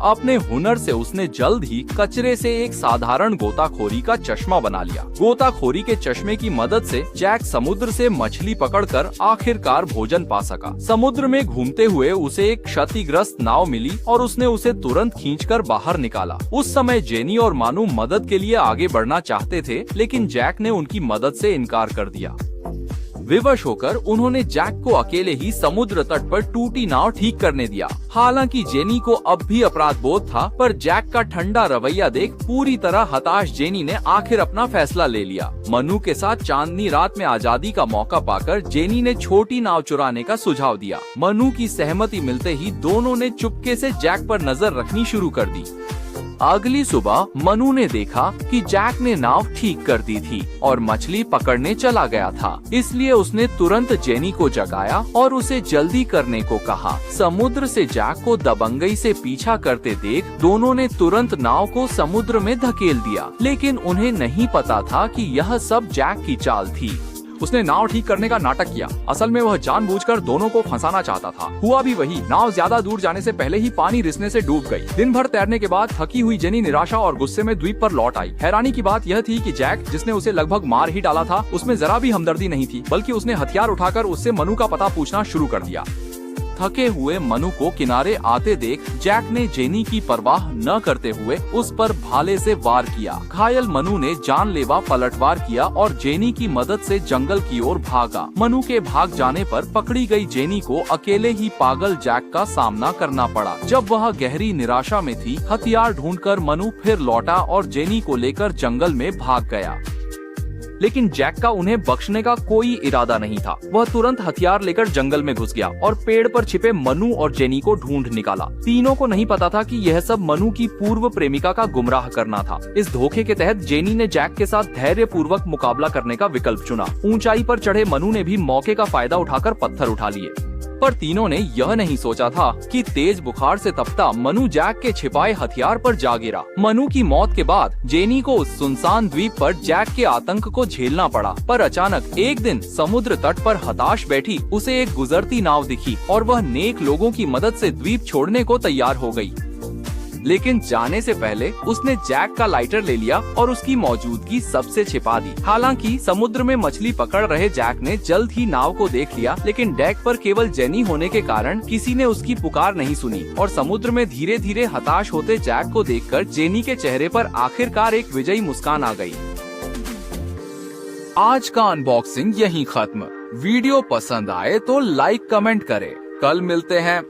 अपने हुनर से उसने जल्द ही कचरे से एक साधारण गोताखोरी का चश्मा बना लिया। गोताखोरी के चश्मे की मदद से जैक समुद्र से मछली पकड़कर आखिरकार भोजन पा सका। समुद्र में घूमते हुए उसे एक क्षतिग्रस्त नाव मिली और उसने उसे तुरंत खींचकर बाहर निकाला। उस समय जेनी और मानू मदद के लिए आगे बढ़ना चाहते थे, लेकिन जैक ने उनकी मदद से इनकार कर दिया। विवश होकर उन्होंने जैक को अकेले ही समुद्र तट पर टूटी नाव ठीक करने दिया। हालांकि जेनी को अब भी अपराध बोध था, पर जैक का ठंडा रवैया देख पूरी तरह हताश जेनी ने आखिर अपना फैसला ले लिया। मनु के साथ चांदनी रात में आजादी का मौका पाकर जेनी ने छोटी नाव चुराने का सुझाव दिया। मनु की सहमति मिलते ही दोनों ने चुपके से जैक पर नजर रखनी शुरू कर दी। अगली सुबह मनु ने देखा कि जैक ने नाव ठीक कर दी थी और मछली पकड़ने चला गया था। इसलिए उसने तुरंत जेनी को जगाया और उसे जल्दी करने को कहा। समुद्र से जैक को दबंगई से पीछा करते देख दोनों ने तुरंत नाव को समुद्र में धकेल दिया, लेकिन उन्हें नहीं पता था कि यह सब जैक की चाल थी। उसने नाव ठीक करने का नाटक किया। असल में वह जानबूझकर दोनों को फंसाना चाहता था। हुआ भी वही। नाव ज्यादा दूर जाने से पहले ही पानी रिसने से डूब गई। दिन भर तैरने के बाद थकी हुई जेनी निराशा और गुस्से में द्वीप पर लौट आई। हैरानी की बात यह थी कि जैक, जिसने उसे लगभग मार ही डाला था, उसमें जरा भी हमदर्दी नहीं थी, बल्कि उसने हथियार उठाकर उससे मनु का पता पूछना शुरू कर दिया। थके हुए मनु को किनारे आते देख जैक ने जेनी की परवाह न करते हुए उस पर भाले से वार किया। घायल मनु ने जानलेवा पलटवार किया और जेनी की मदद से जंगल की ओर भागा। मनु के भाग जाने पर पकड़ी गई जेनी को अकेले ही पागल जैक का सामना करना पड़ा। जब वह गहरी निराशा में थी, हथियार ढूंढकर मनु फिर लौटा और जेनी को लेकर जंगल में भाग गया। लेकिन जैक का उन्हें बख्शने का कोई इरादा नहीं था। वह तुरंत हथियार लेकर जंगल में घुस गया और पेड़ पर छिपे मनु और जेनी को ढूंढ निकाला। तीनों को नहीं पता था कि यह सब मनु की पूर्व प्रेमिका का गुमराह करना था। इस धोखे के तहत जेनी ने जैक के साथ धैर्य पूर्वक मुकाबला करने का विकल्प चुना। ऊंचाई पर चढ़े मनु ने भी मौके का फायदा उठाकर पत्थर उठा लिए, पर तीनों ने यह नहीं सोचा था कि तेज बुखार से तपता मनु जैक के छिपाए हथियार पर जा गिरा। मनु की मौत के बाद जेनी को उस सुनसान द्वीप पर जैक के आतंक को झेलना पड़ा। पर अचानक एक दिन समुद्र तट पर हताश बैठी उसे एक गुजरती नाव दिखी और वह नेक लोगों की मदद से द्वीप छोड़ने को तैयार हो गई। लेकिन जाने से पहले उसने जैक का लाइटर ले लिया और उसकी मौजूदगी सबसे छिपा दी। हालांकि समुद्र में मछली पकड़ रहे जैक ने जल्द ही नाव को देख लिया, लेकिन डेक पर केवल जेनी होने के कारण किसी ने उसकी पुकार नहीं सुनी और समुद्र में धीरे धीरे हताश होते जैक को देखकर जेनी के चेहरे पर आखिरकार एक विजयी मुस्कान आ गई। आज का अनबॉक्सिंग यहीं खत्म। वीडियो पसंद आए तो लाइक कमेंट करें। कल मिलते हैं